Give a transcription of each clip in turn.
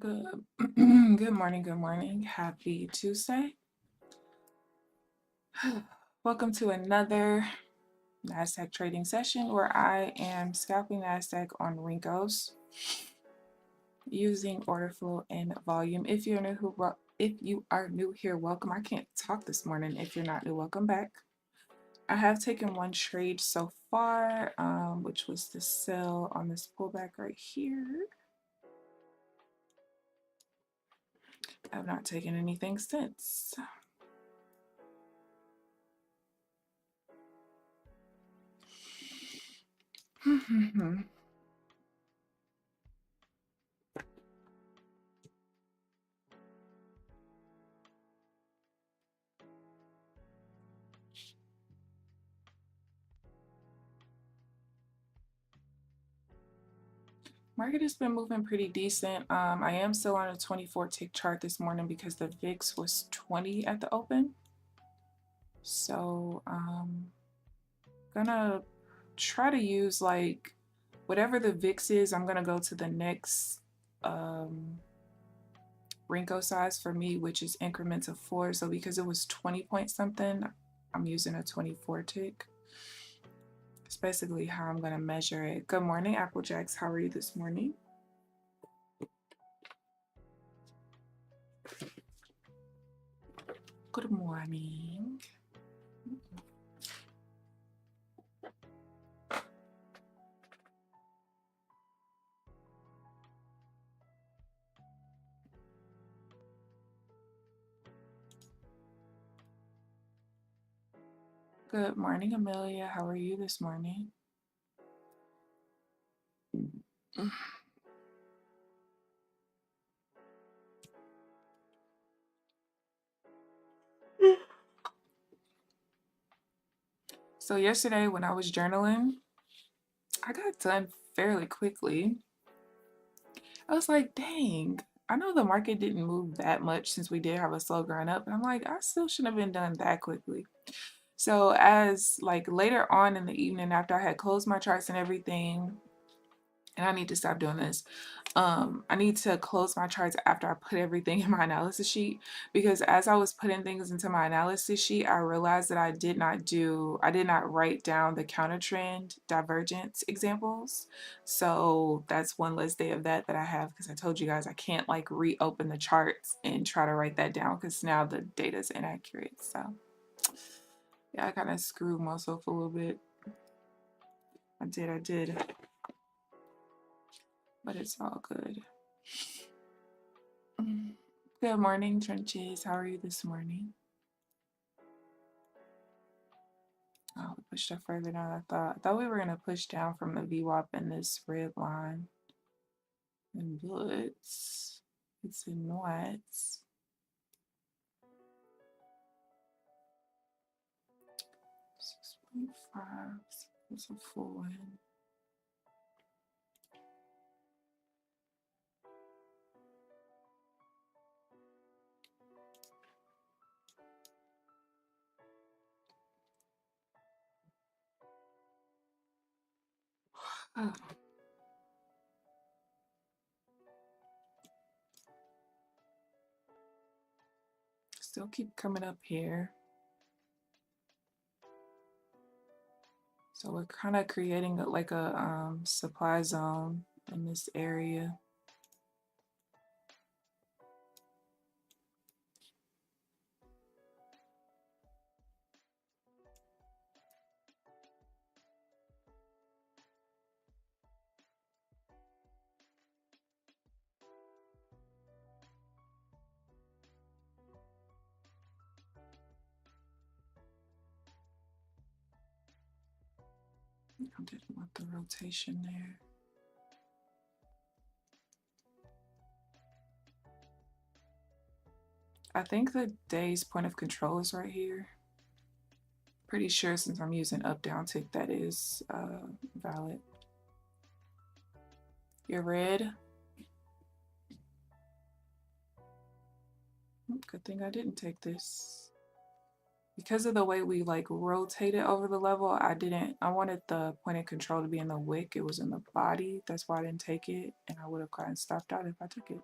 Good, good morning, good morning. Happy Tuesday. Welcome to another Nasdaq trading session where I am scalping Nasdaq on Renko's using order flow and volume. If you are new here, welcome. I can't talk this morning. If you're not new, welcome back. I have taken one trade so far, which was the sell on this pullback right here. I've not taken anything since. Market has been moving pretty decent. I am still on a 24 tick chart this morning because the VIX was 20 at the open. So gonna try to use like whatever the VIX is. I'm gonna go to the next Renko size for me, which is increments of 4. So because it was 20 point something, I'm using a 24 tick. It's basically how I'm gonna measure it. Good morning, Applejacks. How are you this morning? Good morning. Good morning, Amelia. How are you this morning? So yesterday when I was journaling, I got done fairly quickly. I was like, dang, I know the market didn't move that much since we did have a slow grind up. And I'm like, I still shouldn't have been done that quickly. So as like later on in the evening after I had closed my charts and everything, and I need to stop doing this. I need to close my charts after I put everything in my analysis sheet, because as I was putting things into my analysis sheet, I realized that I did not write down the counter trend divergence examples. So that's one less day of that I have, because I told you guys I can't like reopen the charts and try to write that down because now the data is inaccurate. So yeah, I kind of screwed myself a little bit. I did. But it's all good. Good morning, Trenches. How are you this morning? Oh, we pushed up further than I thought. I thought we were going to push down from the VWAP in this red line. And bullets. It's in whites. 6.5. It's a full win. Oh. Still keep coming up here. So we're kind of creating like a supply zone in this area. I didn't want the rotation there. I think the day's point of control is right here. Pretty sure since I'm using up down tick that is valid. You're red. Good thing I didn't take this. Because of the way we like rotated over the level, I wanted the point of control to be in the wick. It was in the body. That's why I didn't take it. And I would have gotten stopped out if I took it.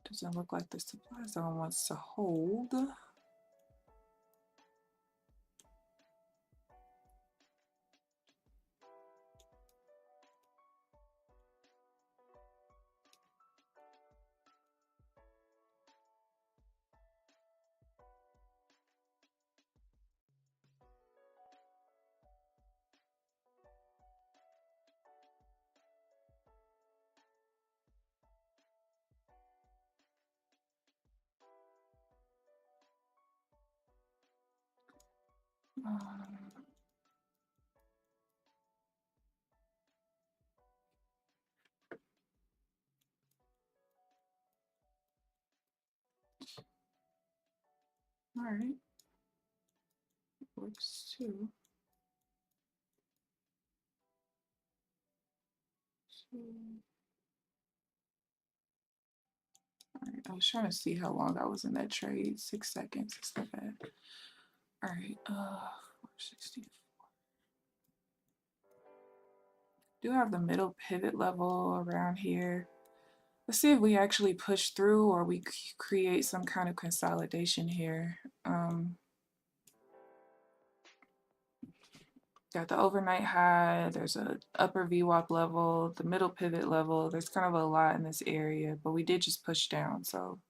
Doesn't look like the supply zone wants to hold. All right, works too. All right, I was trying to see how long I was in that trade. 6 seconds. It's not bad. All right, 460. Do have the middle pivot level around here. Let's see if we actually push through or we create some kind of consolidation here. Got the overnight high, there's a upper VWAP level, the middle pivot level. There's kind of a lot in this area, but we did just push down, so.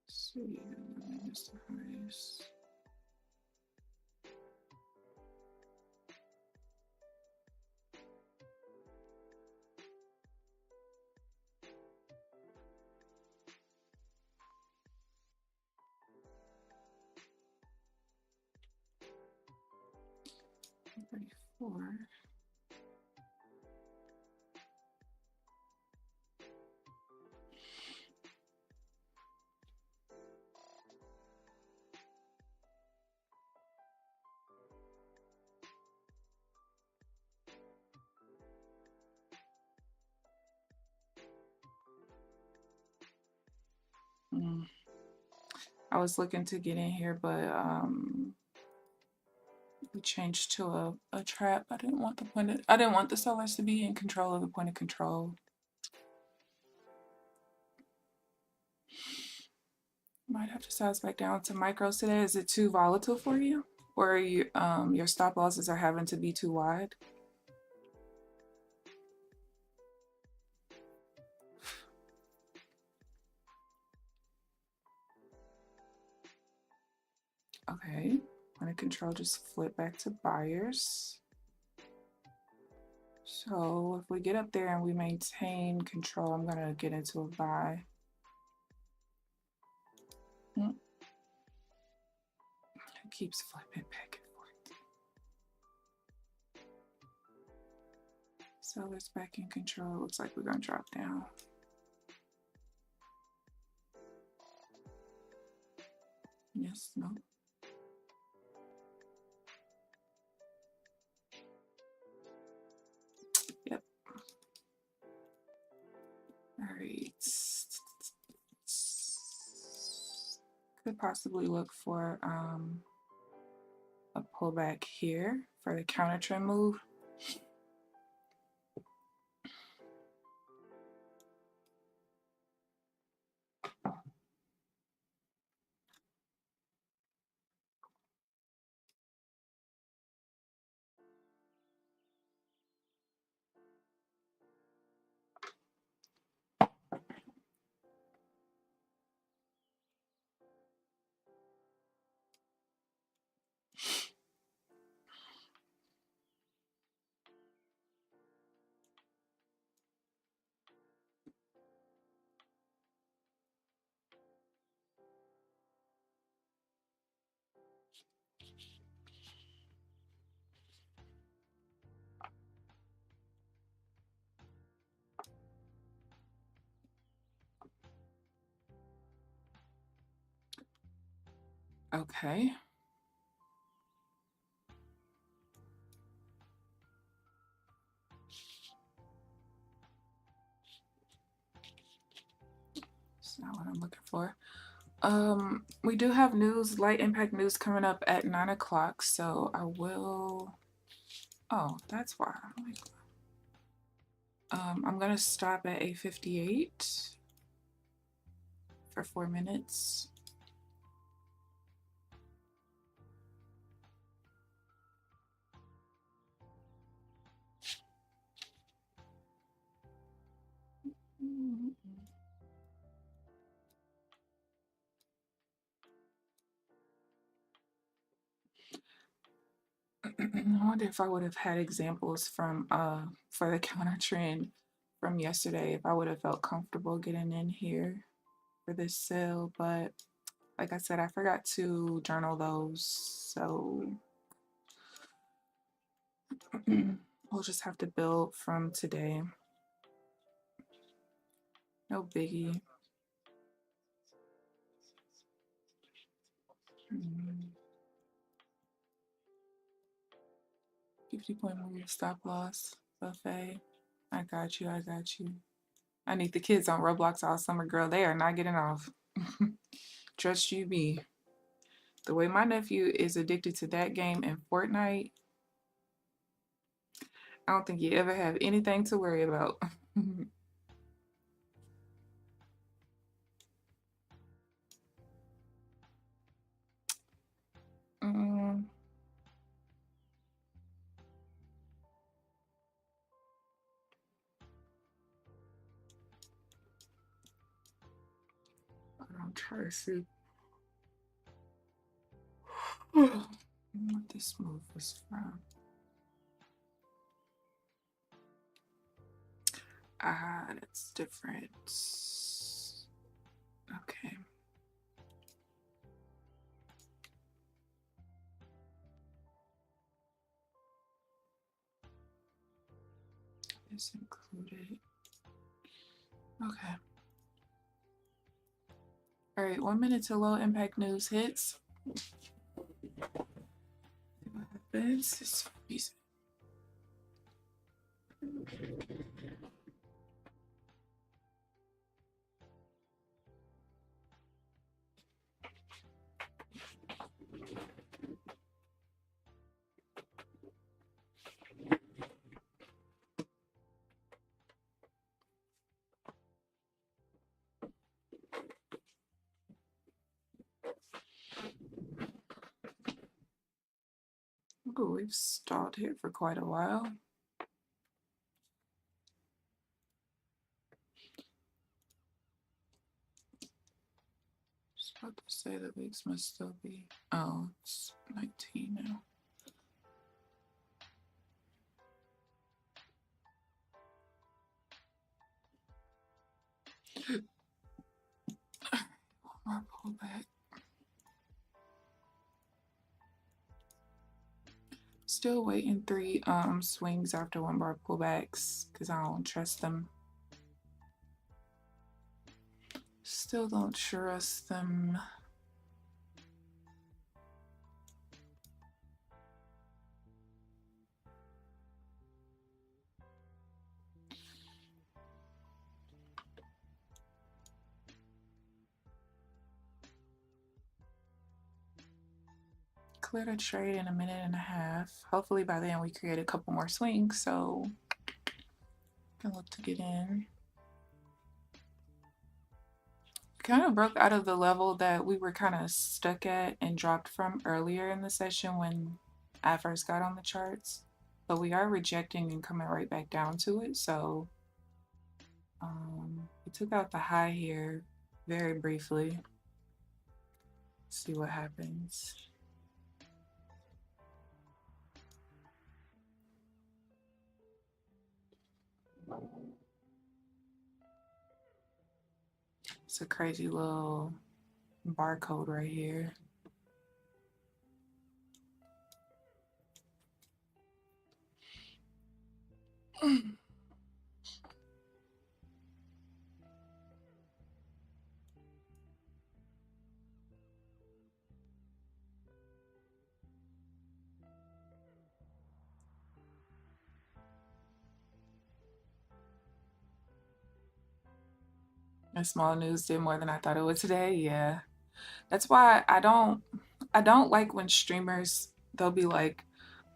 See, minus the highest. $34. I was looking to get in here, but we changed to a trap. I didn't want the sellers to be in control of the point of control. Might have to size back down to micros today. Is it too volatile for you? Or you, your stop losses are having to be too wide? Okay, point of control just flip back to buyers. So if we get up there and we maintain control, I'm gonna get into a buy. It keeps flipping back and forth. Sellers back in control. Looks like we're gonna drop down. Yes, no. Yep. All right. Could possibly look for a pullback here for the counter trend move. Okay. what I'm looking for. We do have news, light impact news coming up at 9 o'clock, so I will. Oh, that's why. I'm gonna stop at 8:58 for 4 minutes. I wonder if I would have had examples from for the counter trend from yesterday, if I would have felt comfortable getting in here for this sale, but like I said, I forgot to journal those, so we'll just have to build from today. No biggie. 50-point move, stop loss, buffet. I got you, I got you. I need the kids on Roblox all summer, girl. They are not getting off. Trust you me. The way my nephew is addicted to that game and Fortnite, I don't think you ever have anything to worry about. um, I'm trying to see what this move was from. Ah, that's different. Okay. It's included. Okay. All right, 1 minute to low impact news hits. What happens? It's easy. Ooh, we've stalled here for quite a while. Just about to say the weeks must still be. Oh, it's 19 now. More pullback. Still waiting 3 swings after 1 bar pullbacks because I don't trust them. Still don't trust them. Cleared a trade in 1.5 minutes. Hopefully by then we create a couple more swings, so can look to get in. Kind of broke out of the level that we were kind of stuck at and dropped from earlier in the session when I first got on the charts, but we are rejecting and coming right back down to it. So we took out the high here very briefly. See what happens. It's a crazy little barcode right here. And small news did more than I thought it would today. Yeah. That's why I don't like when streamers, they'll be like,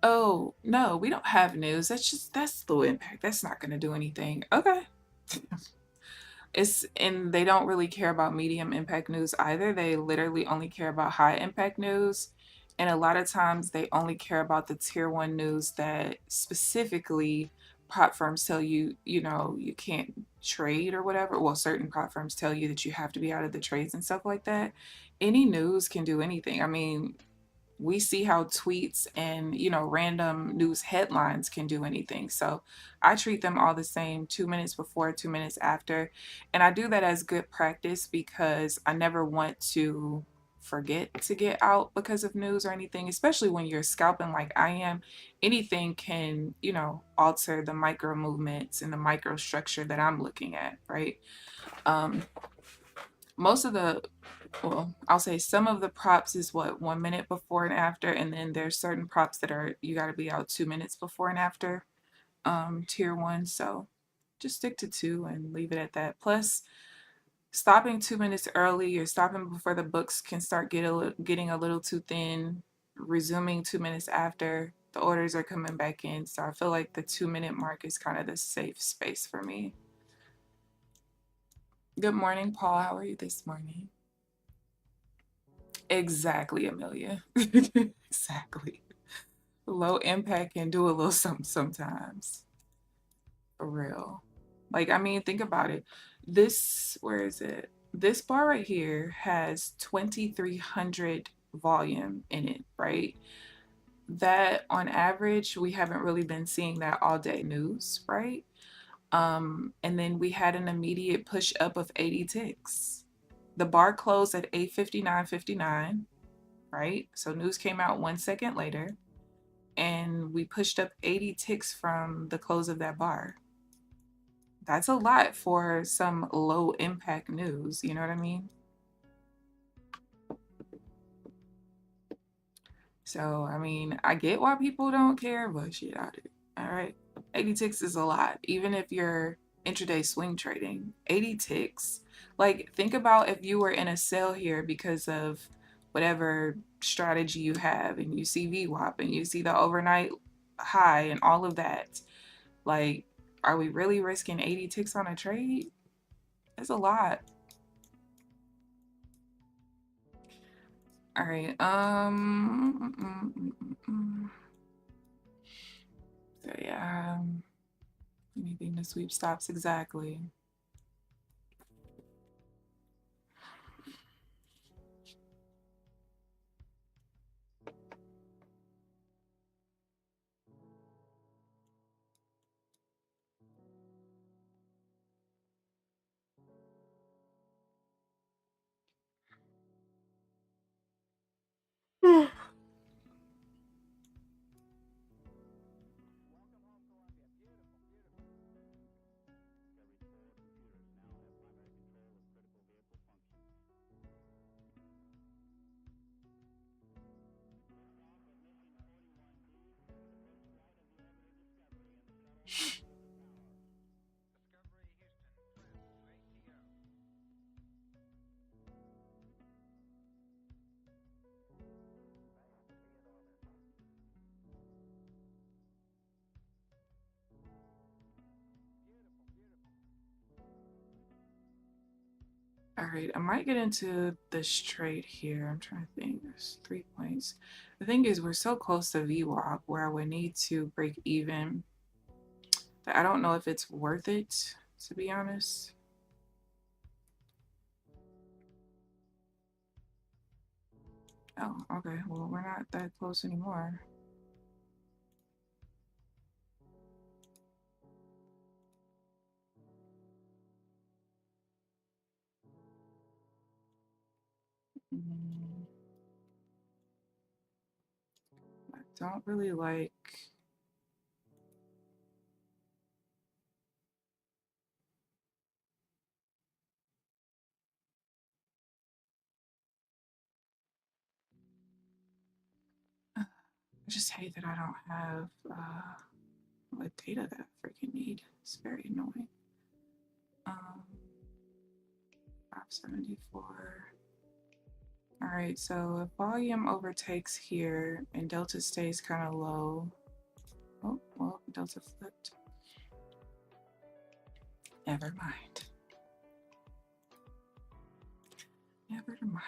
"Oh, no, we don't have news. That's low impact. That's not going to do anything." Okay. And they don't really care about medium impact news either. They literally only care about high impact news. And a lot of times they only care about the tier one news that specifically prop firms tell you, you can't trade or whatever. Well, certain prop firms tell you that you have to be out of the trades and stuff like that. Any news can do anything. I mean, we see how tweets and random news headlines can do anything. So I treat them all the same, 2 minutes before, 2 minutes after. And I do that as good practice because I never want to forget to get out because of news or anything, especially when you're scalping like I am. Anything can alter the micro movements and the micro structure that I'm looking at, right? Most of the Well, I'll say some of the props is what, 1 minute before and after, and then there's certain props that are, you got to be out 2 minutes before and after, tier one. So just stick to two and leave it at that. Plus, stopping 2 minutes early, you're stopping before the books can start getting a little too thin. Resuming 2 minutes after, the orders are coming back in. So I feel like the 2 minute mark is kind of the safe space for me. Good morning, Paul. How are you this morning? Exactly, Amelia. Exactly. Low impact can do a little something sometimes. For real. Like, I mean, think about it. Where is it? This bar right here has 2,300 volume in it, right? That on average, we haven't really been seeing that all day news, right? And then we had an immediate push up of 80 ticks. The bar closed at 8:59.59, right? So news came out 1 second later, and we pushed up 80 ticks from the close of that bar. That's a lot for some low impact news, you know what I mean? So, I mean, I get why people don't care, but shit, I do. All right. 80 ticks is a lot, even if you're intraday swing trading. 80 ticks. Like, think about if you were in a sale here because of whatever strategy you have, and you see VWAP and you see the overnight high and all of that. Like, are we really risking 80 ticks on a trade? That's a lot. All right. So yeah. Anything to sweep stops exactly. All right, I might get into this trade here. I'm trying to think. There's 3 points. The thing is, we're so close to VWAP where I would need to break even that I don't know if it's worth it, to be honest. Oh, okay. Well, we're not that close anymore. I don't really like. I just hate that I don't have the data that I freaking need. It's very annoying. Um, 574. All right, so if volume overtakes here and delta stays kind of low. Oh, well, delta flipped. Never mind. Never mind.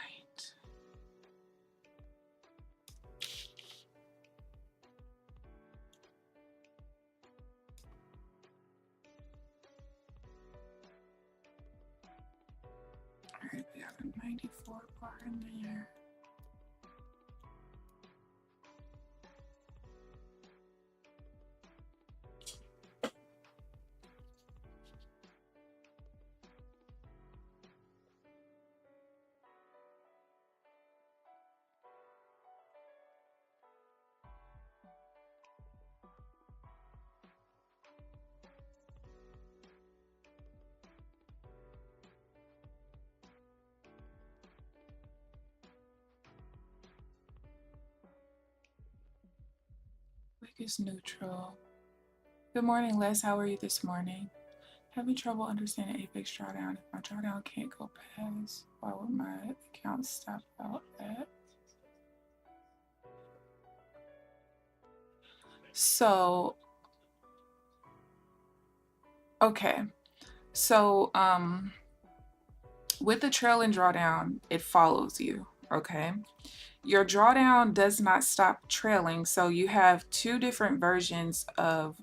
All right, we have a 94 bar in there. Wick is neutral. Good morning, Les. How are you this morning? Having trouble understanding Apex drawdown. If my drawdown can't go past, why would my account stop out at? So, okay. So, with the trailing drawdown, it follows you, okay? Your drawdown does not stop trailing. So you have two different versions of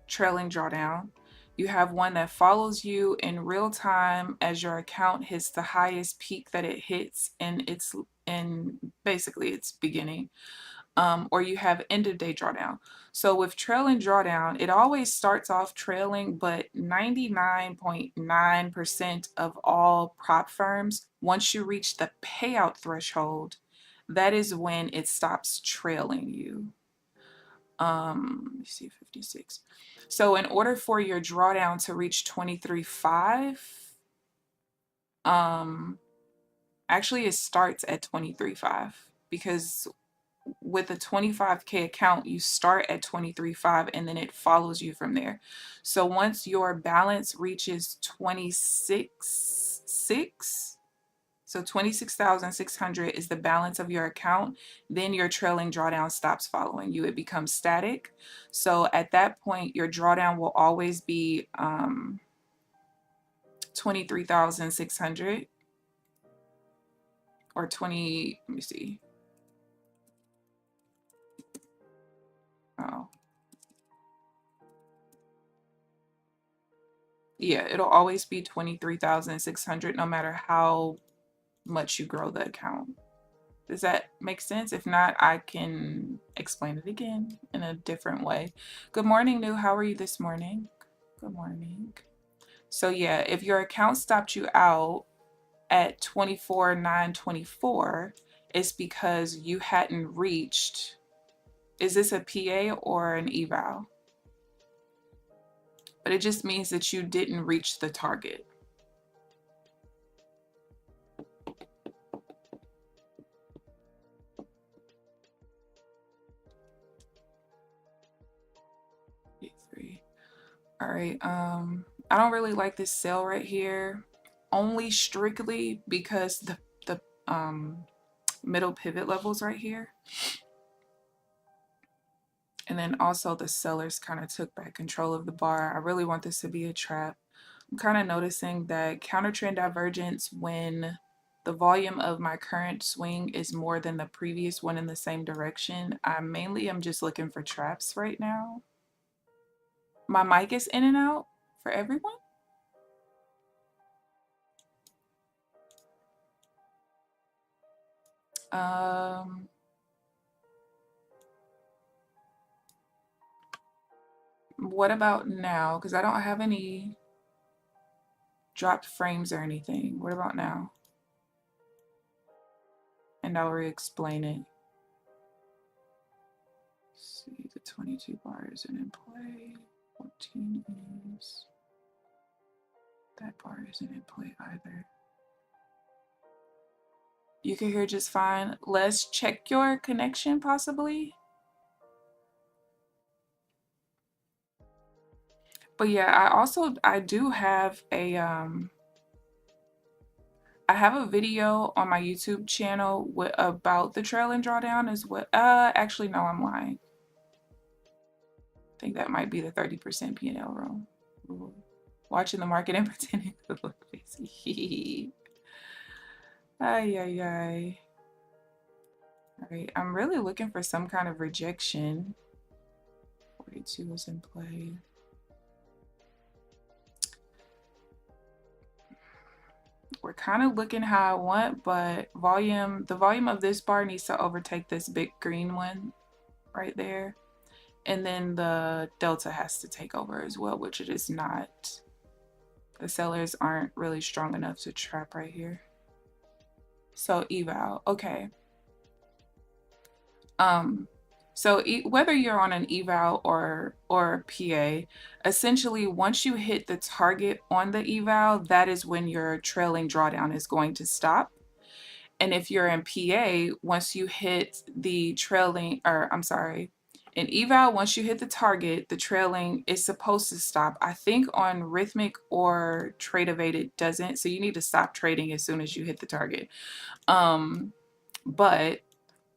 trailing drawdown. You have one that follows you in real time as your account hits the highest peak that it hits in basically its beginning. Or you have end of day drawdown. So with trailing drawdown, it always starts off trailing, but 99.9% of all prop firms, once you reach the payout threshold, that is when it stops trailing you. Let me see, 56. So in order for your drawdown to reach 23.5, actually it starts at 23.5 because with a 25K account, you start at 23.5 and then it follows you from there. So once your balance reaches 26.6, so 26,600 is the balance of your account, then your trailing drawdown stops following you. It becomes static. So at that point, your drawdown will always be 23,600 or 20, let me see. Oh. Yeah, it'll always be 23,600 no matter how much you grow the account. Does that make sense? If not, I can explain it again in a different way. Good morning, New. How are you this morning? Good morning. So yeah, if your account stopped you out at 24,924, it's because you hadn't reached, is this a PA or an eval? But it just means that you didn't reach the target. Three. All right. I don't really like this sell right here, only strictly because the middle pivot levels right here. And then also the sellers kind of took back control of the bar. I really want this to be a trap. I'm kind of noticing that counter trend divergence when the volume of my current swing is more than the previous one in the same direction. I mainly am just looking for traps right now. My mic is in and out for everyone. What about now? Because I don't have any dropped frames or anything. What about now? And I'll re-explain it. Let's see, the 22 bar isn't in play. 14 is. That bar isn't in play either. You can hear just fine. Let's check your connection possibly. But yeah, I do have a I have a video on my YouTube channel about the trailing drawdown as well. Actually, no, I'm lying. I think that might be the 30% P&L room. Ooh. Watching the market and pretending to look busy. Ay, ay, ay. All right, I'm really looking for some kind of rejection. 42 is in play. We're kind of looking how I want, but the volume of this bar needs to overtake this big green one right there. And then the delta has to take over as well, which it is not. The sellers aren't really strong enough to trap right here. So eval, okay. So whether you're on an eval or PA, essentially once you hit the target on the eval, that is when your trailing drawdown is going to stop. And if you're in PA, once you hit the trailing, or I'm sorry, in eval, once you hit the target, the trailing is supposed to stop. I think on Rhythmic or Trade Evade it doesn't, so you need to stop trading as soon as you hit the target. But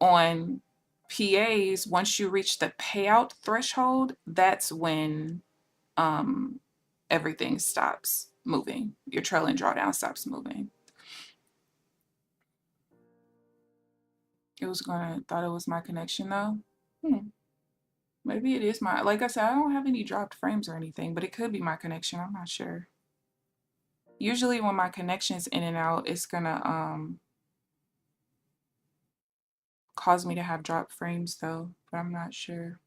on PAs, once you reach the payout threshold, that's when everything stops moving. Your trailing drawdown stops moving. Thought it was my connection though. Maybe it is my, like I said, I don't have any dropped frames or anything, but it could be my connection. I'm not sure. Usually when my connection's in and out, it's gonna cause me to have dropped frames though, but I'm not sure.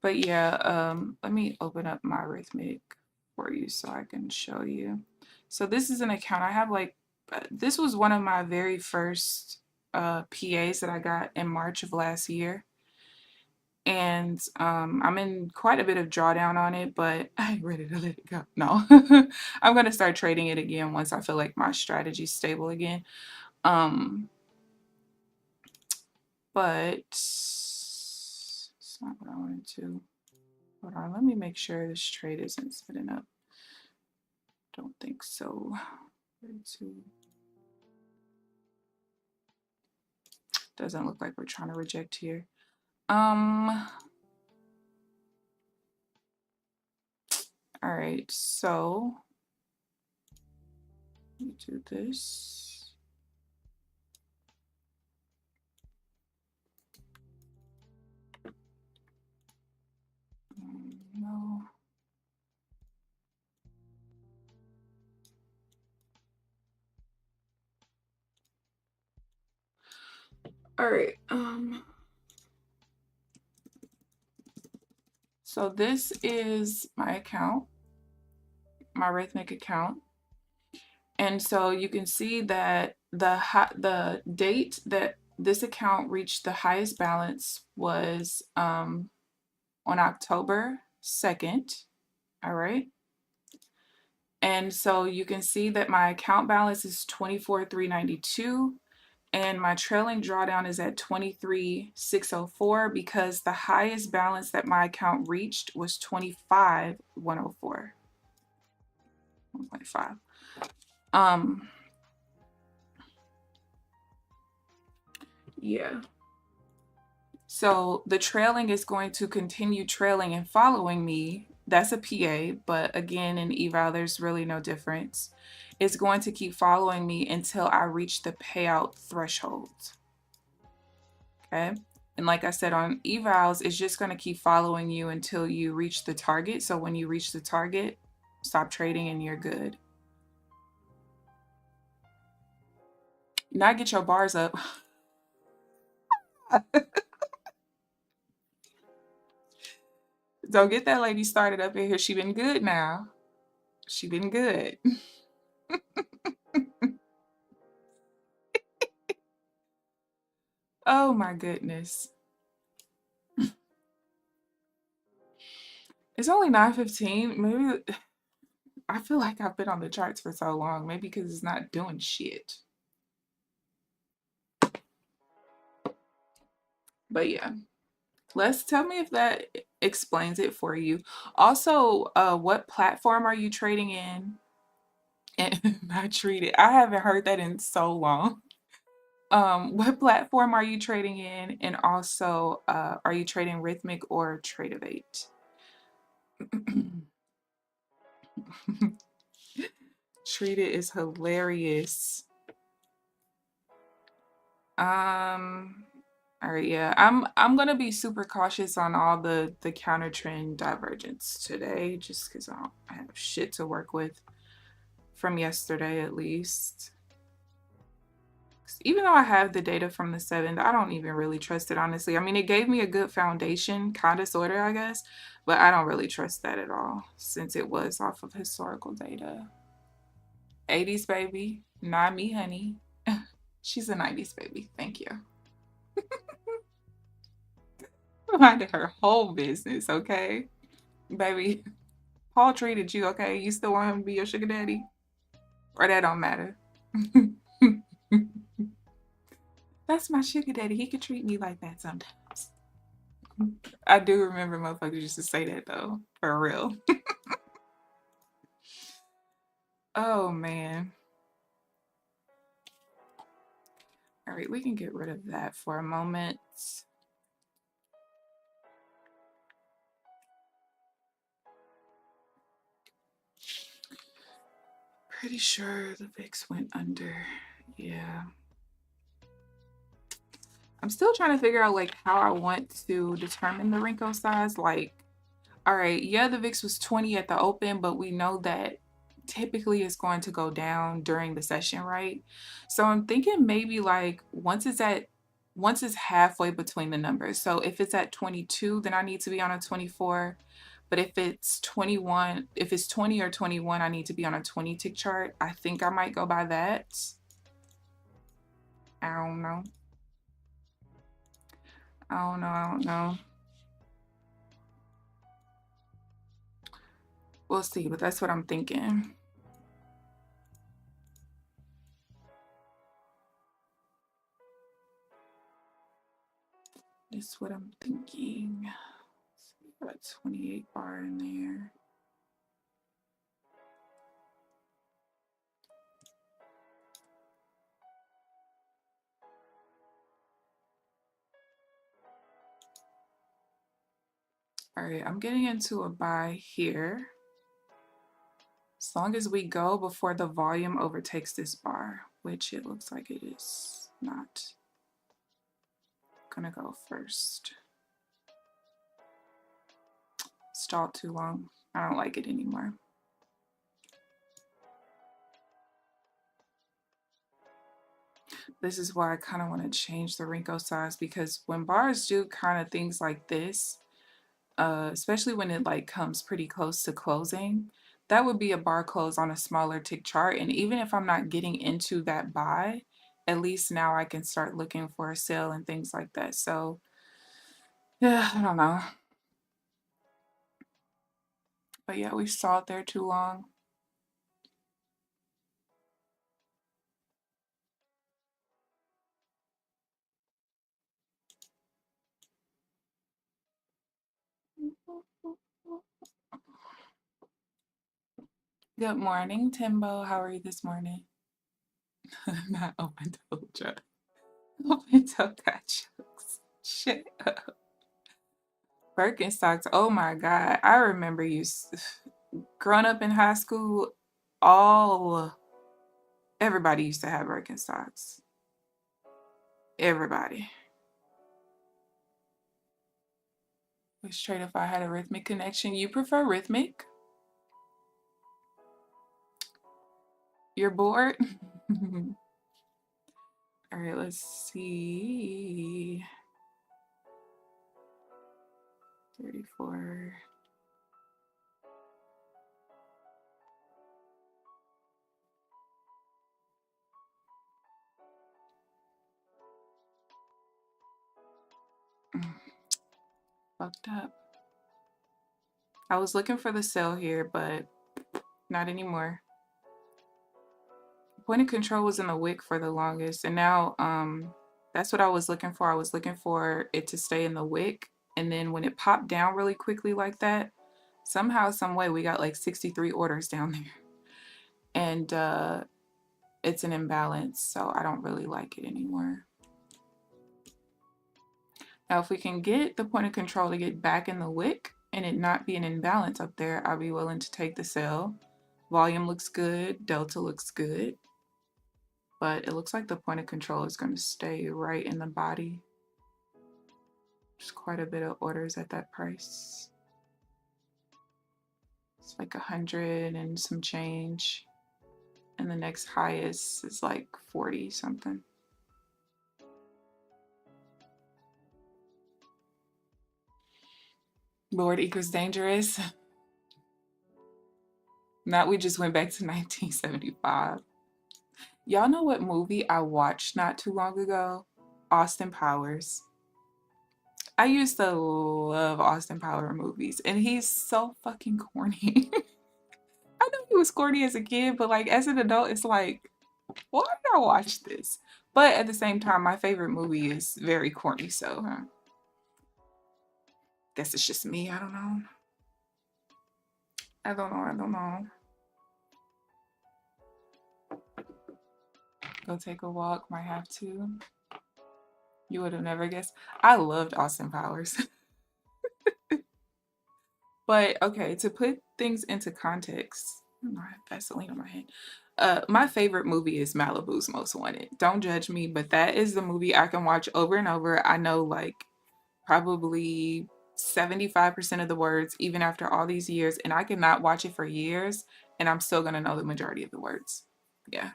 But yeah, let me open up my Rhythmic for you so I can show you. So this is an account I have, like, this was one of my very first PAs that I got in March of last year. And I'm in quite a bit of drawdown on it, but I ain't ready to let it go. No, I'm going to start trading it again once I feel like my strategy's stable again. But it's not what I wanted to. Hold on, let me make sure this trade isn't setting up. Don't think so. 32. Doesn't look like we're trying to reject here. All right, so let me do this. No. All right. So this is my account, my Rhythmic account. And so you can see that the date that this account reached the highest balance was on October 2nd. All right. And so you can see that my account balance is 24,392 and my trailing drawdown is at 23,604 because the highest balance that my account reached was 25,104. 1.5. Yeah. So the trailing is going to continue trailing and following me. That's a PA, but again, in eval, there's really no difference. It's going to keep following me until I reach the payout threshold. Okay. And like I said, on evals, it's just going to keep following you until you reach the target. So when you reach the target, stop trading and you're good. Now get your bars up. Don't get that lady started up in here. She been good now. She been good. Oh my goodness. It's only 9:15. Maybe I feel like I've been on the charts for so long. Maybe because it's not doing shit. But yeah. Tell me if that explains it for you. Also, what platform are you trading in? And not treated. I haven't heard that in so long. What platform are you trading in? And also, are you trading Rhythmic or Tradeovate? Treated is hilarious. All right, yeah. I'm gonna be super cautious on all the counter trend divergence today, just because I have shit to work with from yesterday at least. Even though I have the data from the 7th, I don't even really trust it, honestly. I mean, it gave me a good foundation, kind of, sort of, I guess, but I don't really trust that at all since it was off of historical data. 80s baby, not me, honey. She's a 90s baby. Thank you. Minded her whole business, okay? Baby, Paul treated you, okay? You still want him to be your sugar daddy? Or that don't matter? That's my sugar daddy. He could treat me like that sometimes. I do remember motherfuckers used to say that though, for real. Oh man. All right, we can get rid of that for a moment. Pretty sure the VIX went under. Yeah. I'm still trying to figure out like how I want to determine the Renko size. Like, all right, yeah, the VIX was 20 at the open, but we know that typically it's going to go down during the session, right? So I'm thinking maybe like once it's halfway between the numbers. So if it's at 22, then I need to be on a 24. But if it's 21, if it's 20 or 21, I need to be on a 20 tick chart. I think I might go by that. I don't know. I don't know. We'll see, but that's what I'm thinking. That's what I'm thinking. Got a 28 bar in there. All right, I'm getting into a buy here. As long as we go before the volume overtakes this bar, which it looks like it is not. Gonna go first. Stalled too long. I don't like it anymore. This is why I kind of want to change the Renko size, because when bars do kind of things like this, especially when it like comes pretty close to closing, that would be a bar close on a smaller tick chart. And even if I'm not getting into that buy, at least now I can start looking for a sale and things like that. So yeah, I don't know. But yeah, we stalled there too long. Good morning, Timbo. How are you this morning? Not open toe joke. Open toe got jokes. Shit up. Birkenstocks. Oh my God. I remember you growing up in high school, everybody used to have Birkenstocks. Everybody. Which trade if I had a rhythmic connection? You prefer rhythmic? You're bored? All right, let's see. 34. Fucked up. I was looking for the sale here, but not anymore. Point of control was in the wick for the longest, and now that's what I was looking for. I was looking for it to stay in the wick, and then when it popped down really quickly like that, somehow, some way, we got like 63 orders down there. and it's an imbalance, so I don't really like it anymore. Now, if we can get the point of control to get back in the wick and it not be an imbalance up there, I'll be willing to take the sell. Volume looks good, delta looks good, but it looks like the point of control is going to stay right in the body. There's quite a bit of orders at that price. It's like 100 and some change, and the next highest is like 40 something. Lord equals dangerous. Now we just went back to 1975. Y'all know what movie I watched not too long ago? Austin Powers. I used to love Austin Powers movies, and he's so fucking corny. I know he was corny as a kid, but like as an adult, it's like, why did I watch this? But at the same time, my favorite movie is very corny, so guess it's just me. I don't know. I don't know. Go take a walk, might have to. You would have never guessed. I loved Austin Powers. But okay, to put things into context, I have Vaseline on my hand. My favorite movie is Malibu's Most Wanted. Don't judge me, but that is the movie I can watch over and over. I know like probably 75% of the words, even after all these years, and I cannot watch it for years, and I'm still gonna know the majority of the words. Yeah.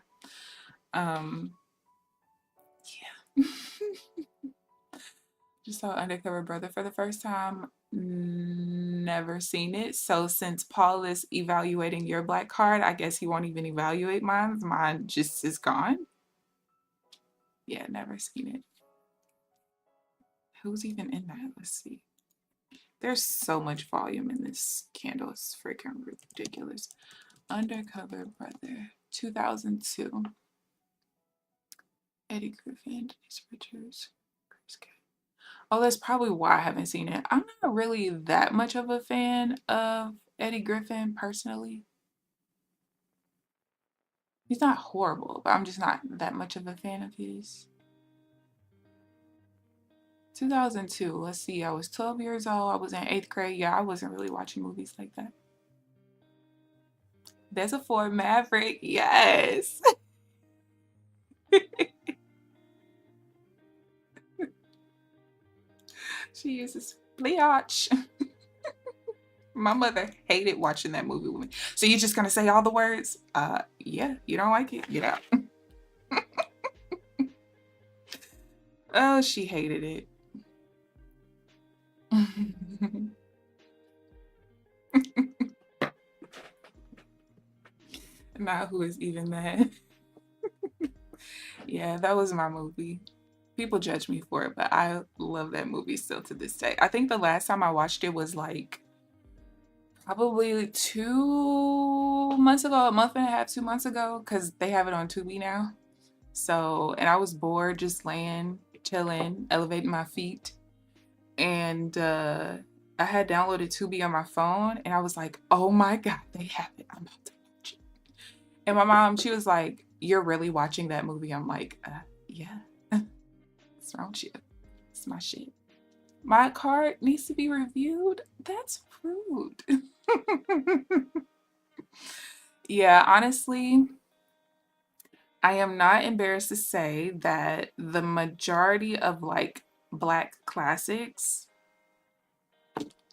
Yeah. Just saw Undercover Brother for the first time. Never seen it. So since Paul is evaluating your black card, I guess he won't even evaluate mine. Mine just is gone. Yeah, never seen it. Who's even in that? Let's see. There's so much volume in this candle. It's freaking ridiculous. Undercover Brother, 2002. Eddie Griffin, Denise Richards, Chris K. Oh, that's probably why I haven't seen it. I'm not really that much of a fan of Eddie Griffin personally. He's not horrible, but I'm just not that much of a fan of his. 2002. Let's see. I was 12 years old. I was in 8th grade. Yeah, I wasn't really watching movies like that. There's a Ford Maverick. Yes. She uses bleach. My mother hated watching that movie with me. So you're just gonna say all the words? Yeah, you don't like it? Get out. Oh, she hated it. Now who is even that? Yeah, that was my movie. People judge me for it, but I love that movie still to this day. I think the last time I watched it was like probably 2 months ago, a month and a half, 2 months ago, because they have it on Tubi now. So, and I was bored just laying, chilling, elevating my feet. And I had downloaded Tubi on my phone, and I was like, oh my God, they have it. I'm about to watch it. And my mom, she was like, you're really watching that movie? I'm like, yeah. What's wrong with you? It's my shit. My card needs to be reviewed? That's rude. Yeah, honestly, I am not embarrassed to say that the majority of like Black classics,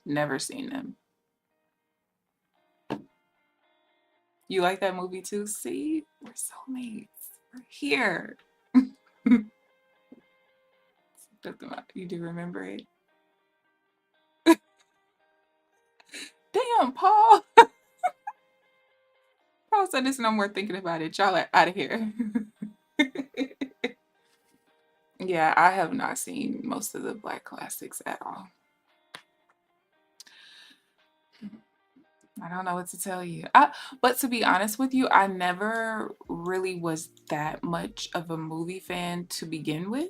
never seen them. You like that movie too? See, we're soulmates. We're here. You do remember it? Damn, Paul. Paul said there's no more thinking about it. Y'all are out of here. Yeah, I have not seen most of the Black classics at all. I don't know what to tell you. But to be honest with you, I never really was that much of a movie fan to begin with.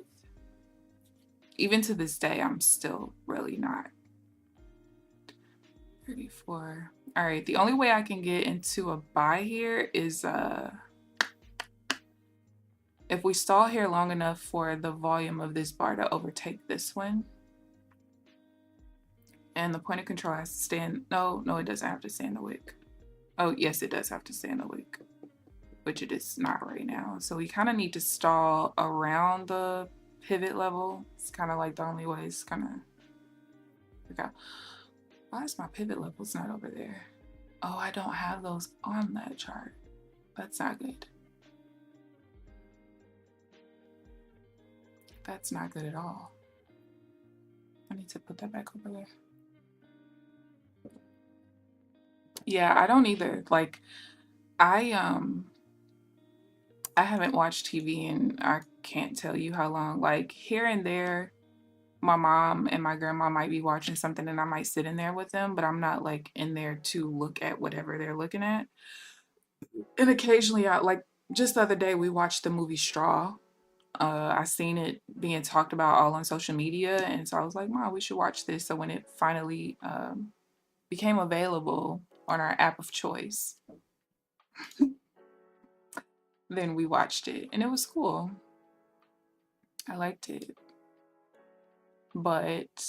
Even to this day, I'm still really not. 34. All right, the only way I can get into a buy here is if we stall here long enough for the volume of this bar to overtake this one. And the point of control has to stand. No, it doesn't have to stay in the wick. Oh, yes, it does have to stay in the wick, which it is not right now. So we kind of need to stall around the pivot level. It's kind of like the only way. It's kind of, okay. Why is my pivot levels not over there? Oh, I don't have those on that chart. That's not good. That's not good at all. I need to put that back over there. Yeah, I don't either. Like, I haven't watched TV and I can't tell you how long. Like, here and there, my mom and my grandma might be watching something and I might sit in there with them, but I'm not like in there to look at whatever they're looking at. And occasionally like just the other day we watched the movie Straw. I seen it being talked about all on social media, and so I was like, Mom, we should watch this. So when it finally became available on our app of choice, then we watched it and it was cool. I liked it. But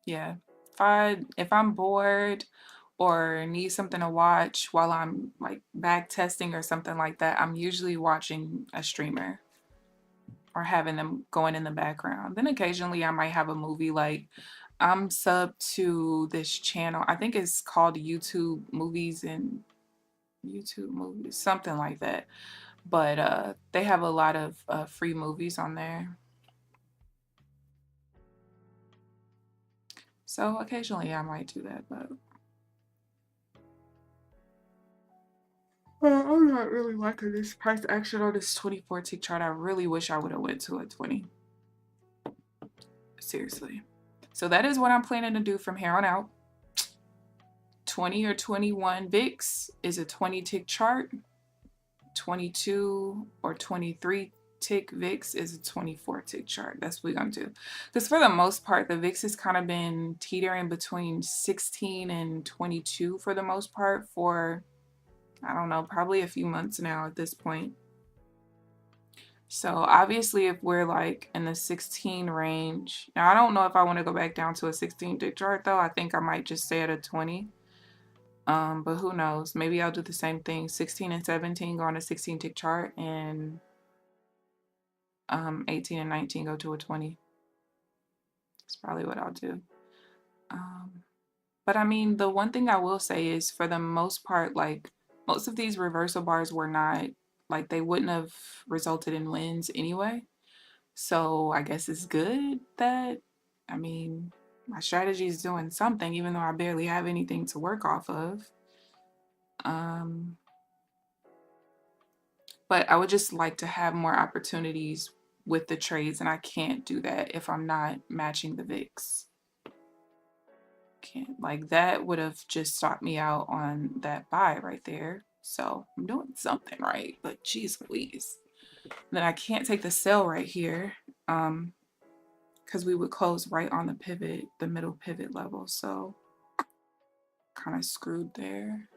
yeah, if I'm bored or need something to watch while I'm like back testing or something like that, I'm usually watching a streamer or having them going in the background. Then occasionally I might have a movie. Like, I'm sub to this channel. I think it's called YouTube Movies and YouTube Movies, something like that. But they have a lot of free movies on there. So occasionally I might do that, but I'm not really liking this price action on this 24 tick chart. I really wish I would have went to a 20. Seriously. So that is what I'm planning to do from here on out. 20 or 21 VIX is a 20 tick chart. 22 or 23 tick VIX is a 24 tick chart. That's what we're going to do. Because for the most part, the VIX has kind of been teetering between 16 and 22 for the most part for, I don't know, probably a few months now at this point. So obviously if we're like in the 16 range, now I don't know if I want to go back down to a 16 tick chart though. I think I might just stay at a 20. But who knows? Maybe I'll do the same thing. 16 and 17 go on a 16 tick chart, and 18 and 19 go to a 20. That's probably what I'll do. But I mean, the one thing I will say is for the most part, like most of these reversal bars were not, like they wouldn't have resulted in wins anyway. So I guess it's good that, I mean, my strategy is doing something, even though I barely have anything to work off of. But I would just like to have more opportunities with the trades, and I can't do that if I'm not matching the VIX. Can't, like that would have just stopped me out on that buy right there. So I'm doing something right, but geez Louise. Then I can't take the sell right here because we would close right on the pivot, the middle pivot level. So kind of screwed there.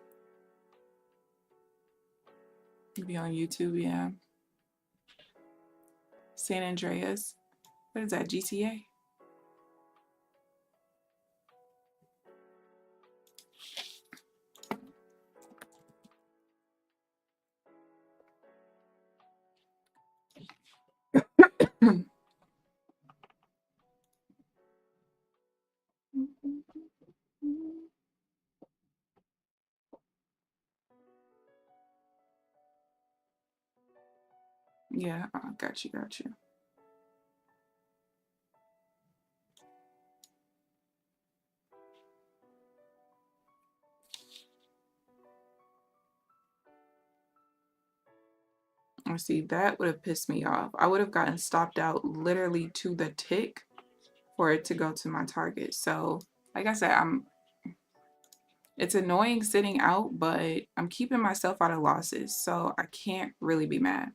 Maybe on YouTube, yeah. San Andreas. What is that, GTA? Yeah, got you. See, that would have pissed me off. I would have gotten stopped out literally to the tick for it to go to my target. So, like I said, it's annoying sitting out, but I'm keeping myself out of losses, so I can't really be mad.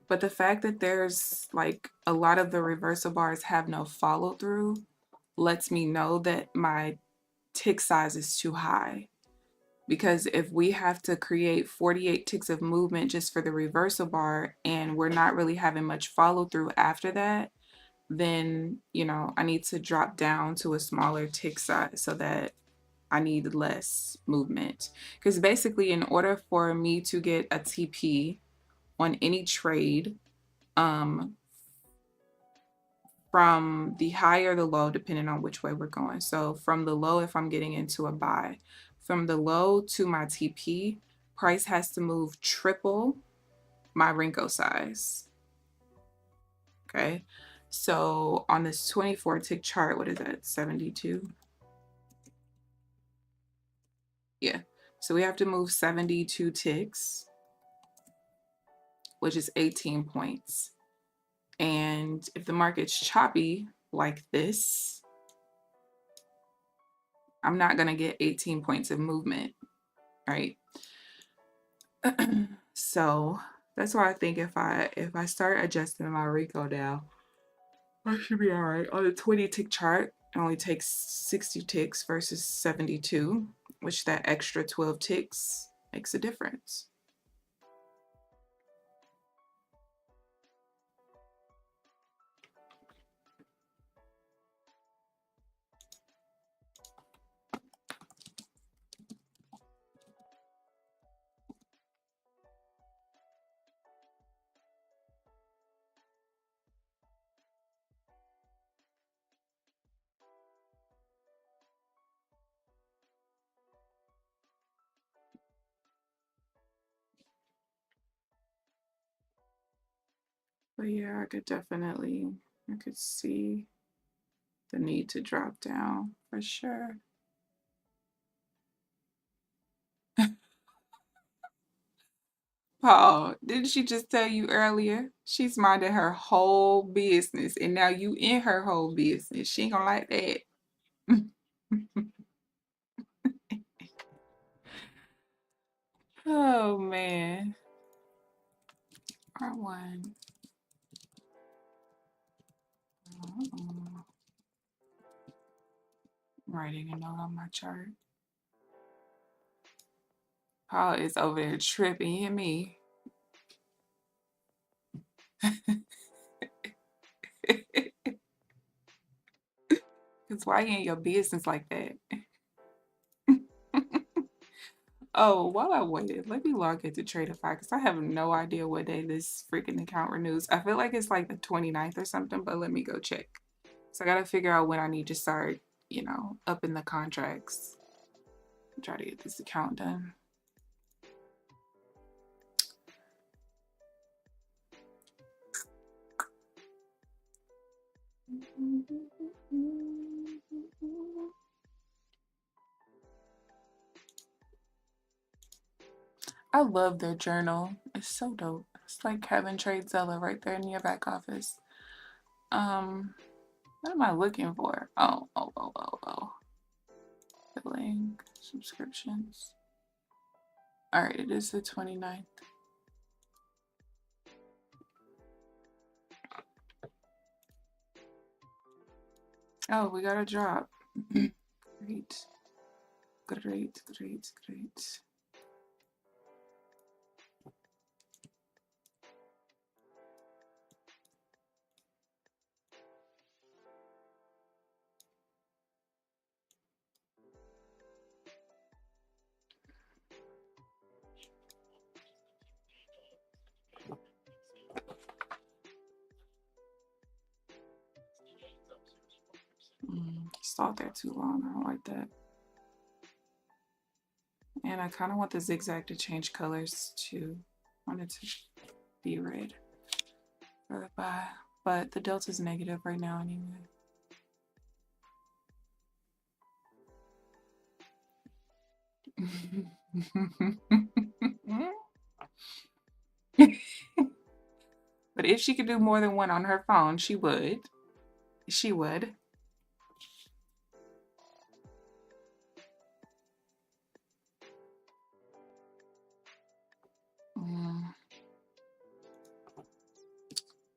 But the fact that there's like a lot of the reversal bars have no follow through, lets me know that my tick size is too high. Because if we have to create 48 ticks of movement just for the reversal bar and we're not really having much follow through after that, then, you know, I need to drop down to a smaller tick size so that I need less movement. Because basically, in order for me to get a TP on any trade, from the high or the low, depending on which way we're going. So from the low, if I'm getting into a buy, from the low to my TP, price has to move triple my Renko size. Okay. So on this 24 tick chart, what is that? 72? Yeah. So we have to move 72 ticks, which is 18 points. And if the market's choppy like this, I'm not going to get 18 points of movement, right? So that's why I think if I start adjusting my Renko down, I should be all right. On the 20 tick chart, it only takes 60 ticks versus 72, which that extra 12 ticks makes a difference. But yeah, I could see the need to drop down for sure. Paul, didn't she just tell you earlier? She's minding her whole business, and now you in her whole business. She ain't gonna like that. Oh man. R1. I'm writing a note on my chart. Paul is over there tripping, you hear me? Because why you in your business like that? Oh, while I waited, let me log into Tradeify because I have no idea what day this freaking account renews. I feel like it's like the 29th or something, but let me go check. So I gotta figure out when I need to start, you know, upping the contracts. Try to get this account done. I love their journal. It's so dope. It's like having TradeZella right there in your back office. What am I looking for? Oh. Billing, subscriptions. All right, it is the 29th. Oh, we got a drop. Great. Great. Stalled there too long. I don't like that. And I kind of want the zigzag to change colors too. I want it to be red for the buy. But the delta is negative right now anyway. But if she could do more than one on her phone, she would. She would.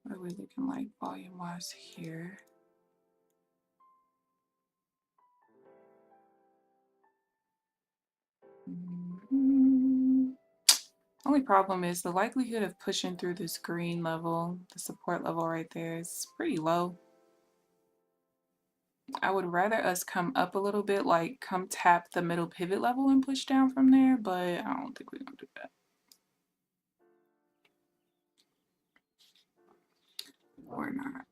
What are we looking like volume wise here? Only problem is the likelihood of pushing through this green level, the support level right there, is pretty low. I would rather us come up a little bit, like come tap the middle pivot level and push down from there, but I don't think we're gonna do that. Or not.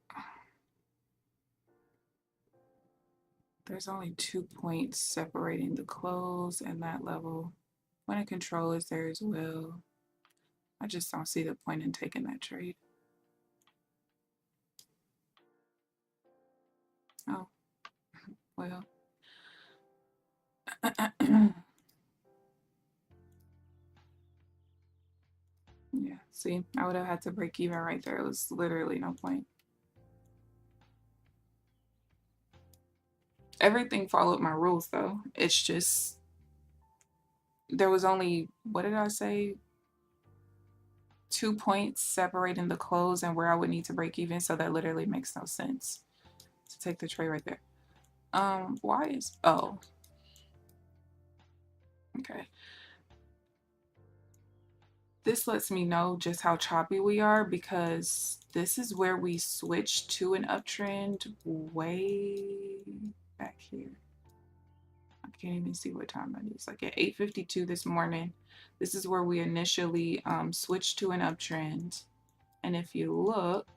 There's only 2 points separating the close and that level. Point of control is there as well. I just don't see the point in taking that trade. Oh, well. Yeah, see, I would have had to break even right there. It was literally no point. Everything followed my rules though. It's just, there was only, what did I say? 2 points separating the close and where I would need to break even. So that literally makes no sense to take the trade right there. Why is, oh, okay. This lets me know just how choppy we are because this is where we switched to an uptrend way back here. I can't even see what time it is. Like at 8:52 this morning. This is where we initially switched to an uptrend. And if you look,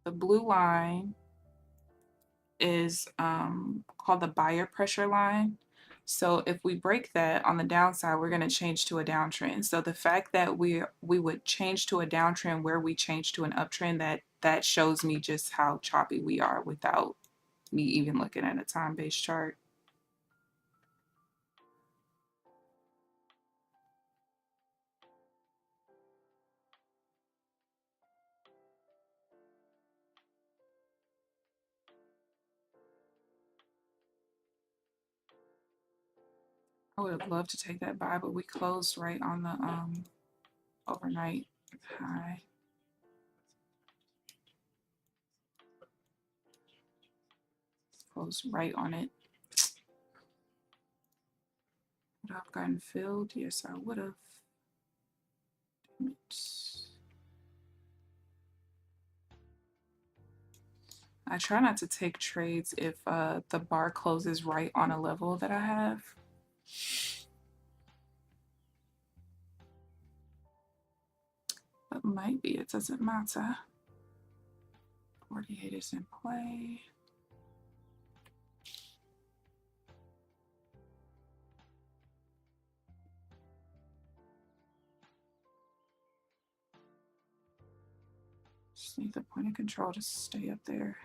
the blue line is called the buyer pressure line. So if we break that on the downside, we're going to change to a downtrend. So the fact that we would change to a downtrend where we change to an uptrend, that shows me just how choppy we are without me even looking at a time-based chart. I would have loved to take that buy, but we closed right on the overnight high. Closed right on it. Would I have gotten filled? Yes, I would have. Damn it. I try not to take trades if the bar closes right on a level that I have. But maybe it doesn't matter. 48 is in play. Just need the point of control to stay up there.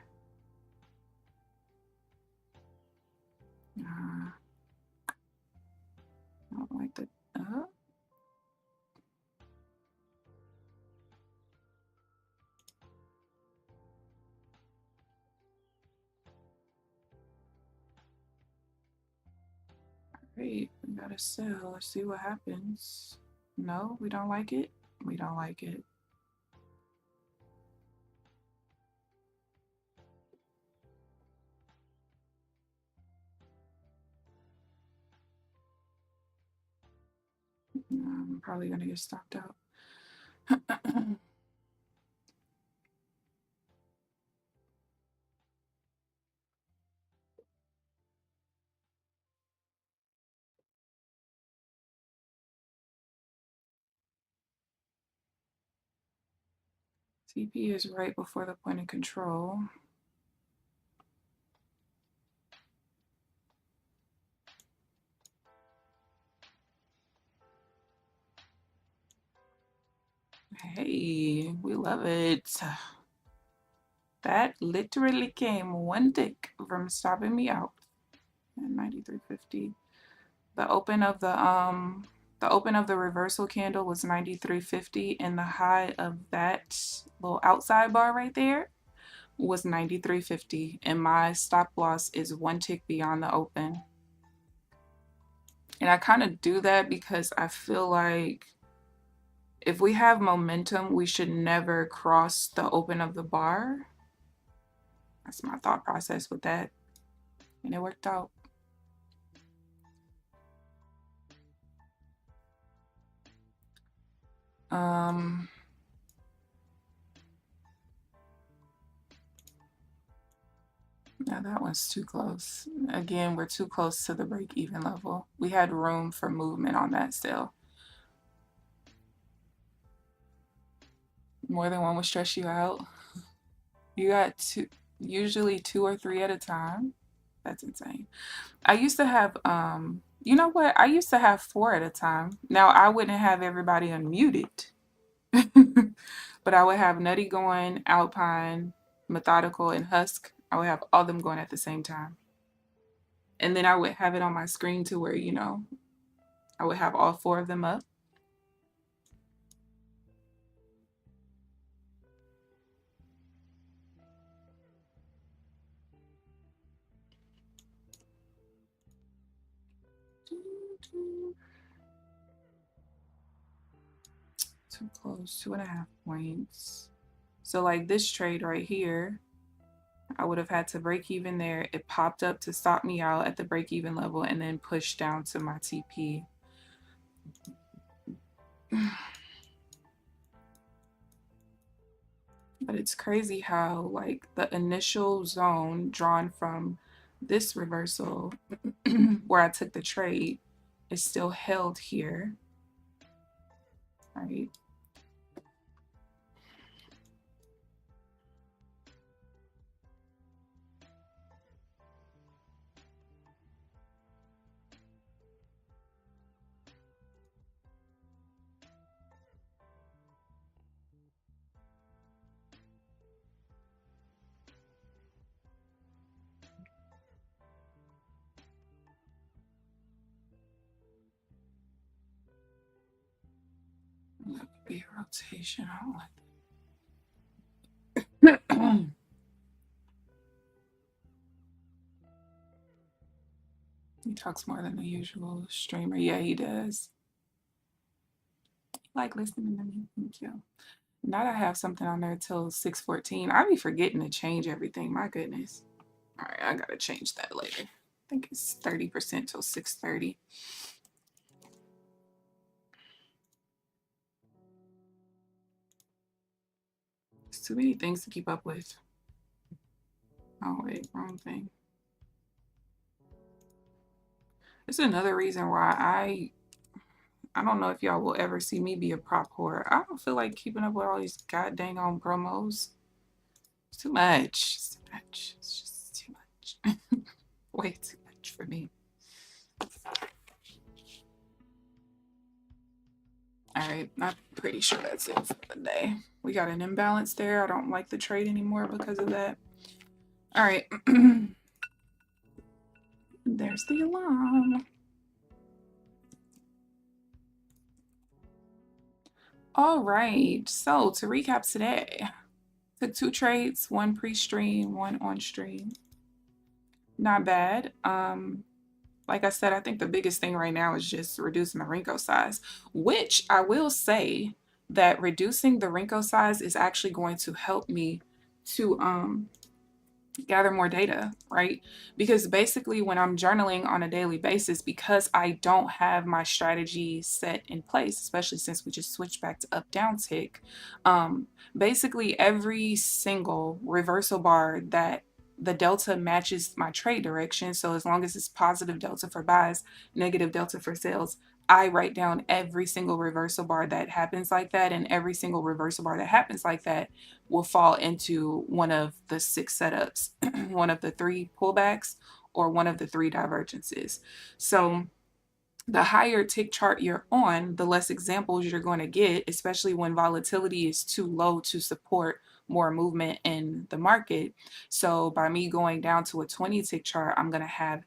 I don't like the Great, we gotta sell. Let's see what happens. No, we don't like it. We don't like it. I'm probably gonna get stopped out. TP is right before the point of control. Hey, we love it. That literally came one tick from stopping me out. And 93.50. The open of the reversal candle was 93.50, and the high of that little outside bar right there was 93.50, and my stop loss is one tick beyond the open. And I kind of do that because I feel like if we have momentum, we should never cross the open of the bar. That's my thought process with that, and it worked out. Um, now that one's too close. Again, we're too close to the break-even level. We had room for movement on that still. More than one would stress you out. You got usually two or three at a time. That's insane. I used to have, you know what? I used to have four at a time. Now I wouldn't have everybody unmuted, but I would have Nutty going, Alpine, Methodical, and Husk. I would have all them going at the same time. And then I would have it on my screen to where, you know, I would have all four of them up. Too close, 2.5 points. So like this trade right here, I would have had to break even there. It popped up to stop me out at the break even level and then push down to my TP. But it's crazy how like the initial zone drawn from this reversal where I took the trade is still held here, right? That could be a rotation. I don't like that. He talks more than the usual streamer. Yeah, he does. Like listening to me. Thank you. Now that I have something on there till 6:14, I be forgetting to change everything. My goodness. All right, I gotta change that later. I think it's 30% till 6:30. It's too many things to keep up with. Oh wait, wrong thing. It's another reason why I don't know if y'all will ever see me be a prop whore. I don't feel like keeping up with all these god dang on promos. It's too much. It's too much. It's just too much. Way too much for me. All right, I'm pretty sure that's it for the day. We got an imbalance there. I don't like the trade anymore because of that. All right. There's the alarm. All right, so to recap today, took 2 trades, 1 pre-stream, 1 on stream. Not bad. Like I said, I think the biggest thing right now is just reducing the Renko size, which I will say that reducing the Renko size is actually going to help me to gather more data, right? Because basically when I'm journaling on a daily basis, because I don't have my strategy set in place, especially since we just switched back to up down tick, basically every single reversal bar that the delta matches my trade direction. So as long as it's positive delta for buys, negative delta for sales, I write down every single reversal bar that happens like that, and every single reversal bar that happens like that will fall into one of the 6 setups, one of the 3 pullbacks, or one of the 3 divergences. So the higher tick chart you're on, the less examples you're going to get, especially when volatility is too low to support more movement in the market. So by me going down to a 20 tick chart, I'm going to have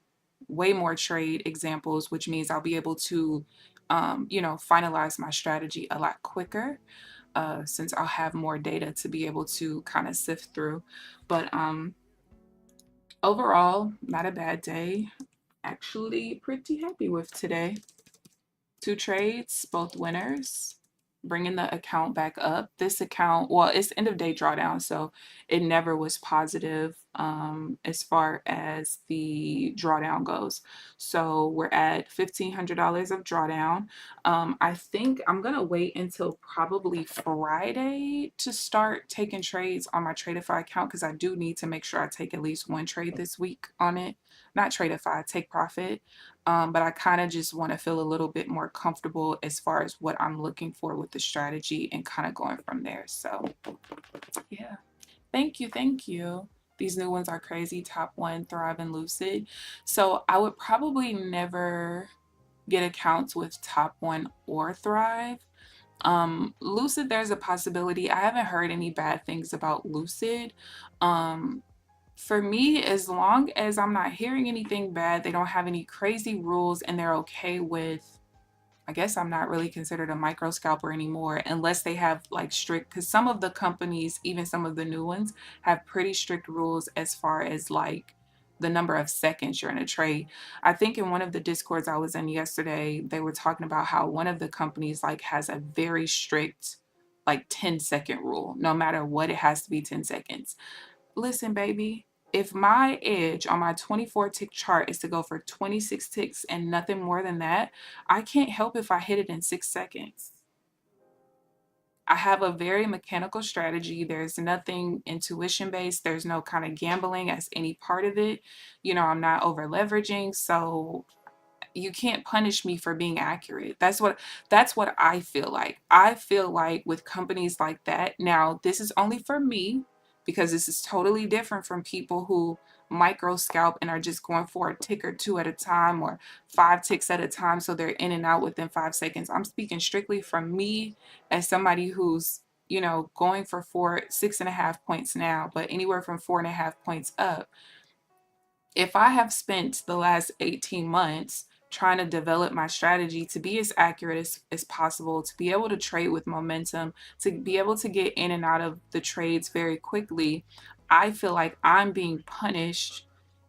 way more trade examples, which means I'll be able to, finalize my strategy a lot quicker, since I'll have more data to be able to kind of sift through. But overall, not a bad day. Actually, pretty happy with today. 2 trades, both winners. bringing the account back up. This account, well, it's end of day drawdown, so it never was positive as far as the drawdown goes. So we're at $1,500 of drawdown. I think I'm gonna wait until probably Friday to start taking trades on my Tradeify account, because I do need to make sure I take at least one trade this week on it. Not Tradeify, take profit. But I kind of just want to feel a little bit more comfortable as far as what I'm looking for with the strategy and kind of going from there. So yeah, thank you, thank you. These new ones are crazy. Top One, Thrive, and Lucid. So I would probably never get accounts with Top One or Thrive. Lucid, there's a possibility. I haven't heard any bad things about Lucid. For me, as long as I'm not hearing anything bad, they don't have any crazy rules, and they're okay with, I guess I'm not really considered a micro scalper anymore unless they have like strict, because some of the companies, even some of the new ones, have pretty strict rules as far as like the number of seconds you're in a trade. I think in one of the discords I was in yesterday, they were talking about how one of the companies like has a very strict like 10-second rule. No matter what, it has to be 10 seconds. Listen, baby, if my edge on my 24 tick chart is to go for 26 ticks and nothing more than that, I can't help if I hit it in 6 seconds. I have a very mechanical strategy. There's nothing intuition based. There's no kind of gambling as any part of it. You know, I'm not over leveraging. So you can't punish me for being accurate. That's what I feel like. I feel like with companies like that, now this is only for me because this is totally different from people who micro scalp and are just going for a tick or two at a time or 5 ticks at a time, so they're in and out within 5 seconds. I'm speaking strictly from me as somebody who's, you know, going for 6.5 points now, but anywhere from 4.5 points up. If I have spent the last 18 months trying to develop my strategy to be as accurate as possible, to be able to trade with momentum, to be able to get in and out of the trades very quickly, I feel like I'm being punished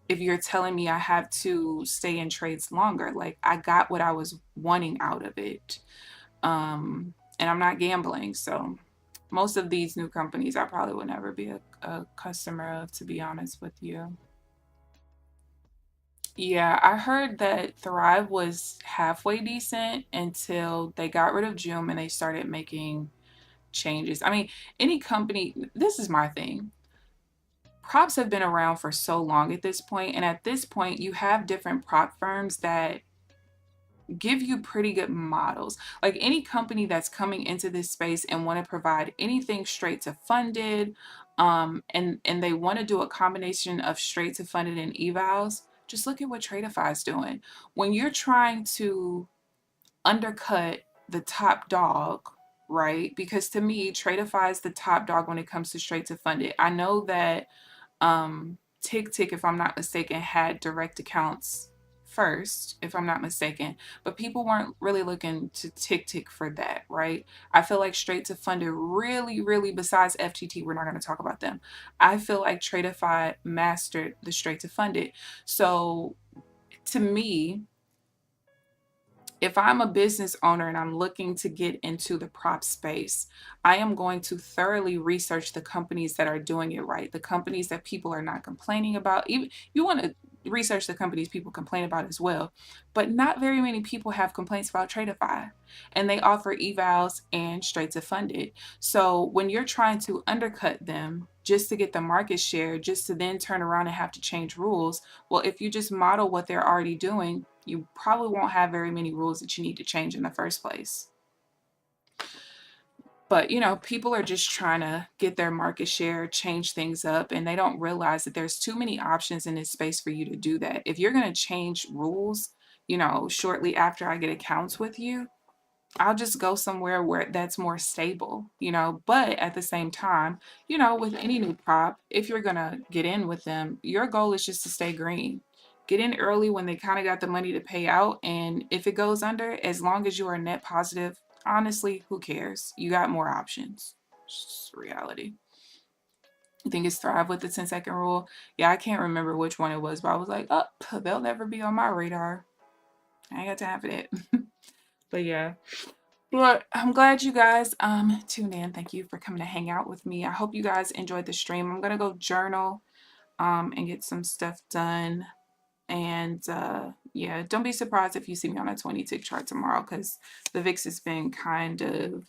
if you're telling me I have to stay in trades longer. Like, I got what I was wanting out of it. And I'm not gambling. So most of these new companies I probably would never be a customer of, to be honest with you. Yeah, I heard that Thrive was halfway decent until they got rid of Joom and they started making changes. I mean, any company, this is my thing. Props have been around for so long at this point, and at this point, you have different prop firms that give you pretty good models. Like any company that's coming into this space and want to provide anything straight to funded, and they want to do a combination of straight to funded and evals, just look at what Tradeify is doing. When you're trying to undercut the top dog, right? Because to me, Tradeify is the top dog when it comes to straight to funded. I know that Tick Tick, if I'm not mistaken, had direct accounts first, if I'm not mistaken, but people weren't really looking to Tick Tick for that, right? I feel like straight to funded really, really, besides FTT, we're not going to talk about them. I feel like Tradeify mastered the straight to funded. So to me, if I'm a business owner and I'm looking to get into the prop space, I am going to thoroughly research the companies that are doing it right, the companies that people are not complaining about. Even you want to research the companies people complain about as well, but not very many people have complaints about Tradeify, and they offer evals and straight to funded. So when you're trying to undercut them just to get the market share, just to then turn around and have to change rules, well, if you just model what they're already doing, you probably won't have very many rules that you need to change in the first place. But, you know, people are just trying to get their market share, change things up, and they don't realize that there's too many options in this space for you to do that. If you're going to change rules, you know, shortly after I get accounts with you, I'll just go somewhere where that's more stable, you know. But at the same time, you know, with any new prop, if you're gonna get in with them, your goal is just to stay green. Get in early when they kind of got the money to pay out. And if it goes under, as long as you are net positive, honestly, who cares? You got more options. It's just reality. I think it's Thrive with the 10-second rule. Yeah, I can't remember which one it was, but I was like, oh, they'll never be on my radar. I ain't got time for that. But yeah. But I'm glad you guys tuned in. Thank you for coming to hang out with me. I hope you guys enjoyed the stream. I'm gonna go journal and get some stuff done. And yeah, don't be surprised if you see me on a 20 tick chart tomorrow, because the VIX has been kind of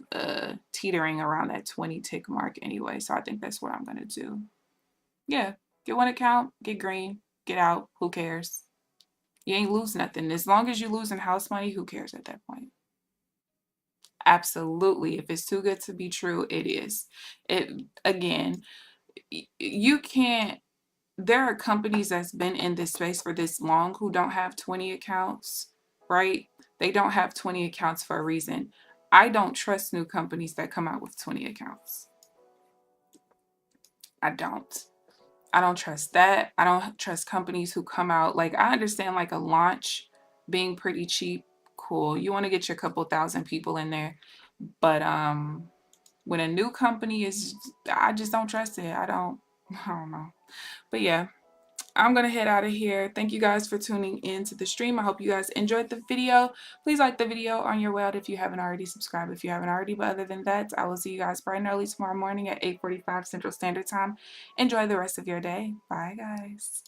teetering around that 20 tick mark anyway. So I think that's what I'm gonna do. Yeah, get one account, get green, get out. Who cares? You ain't lose nothing. As long as you losing house money, who cares at that point? Absolutely. If it's too good to be true, it is. It again, you can't. There are companies that's been in this space for this long who don't have 20 accounts, right? They don't have 20 accounts for a reason. I don't trust new companies that come out with 20 accounts. I don't. I don't trust that. I don't trust companies who come out, like, I understand like a launch being pretty cheap. Cool. You want to get your couple thousand people in there. But when a new company is, I just don't trust it. I don't know. But yeah, I'm going to head out of here. Thank you guys for tuning in to the stream. I hope you guys enjoyed the video. Please like the video on your way out if you haven't already. Subscribe if you haven't already. But other than that, I will see you guys bright and early tomorrow morning at 8:45 Central Standard Time. Enjoy the rest of your day. Bye, guys.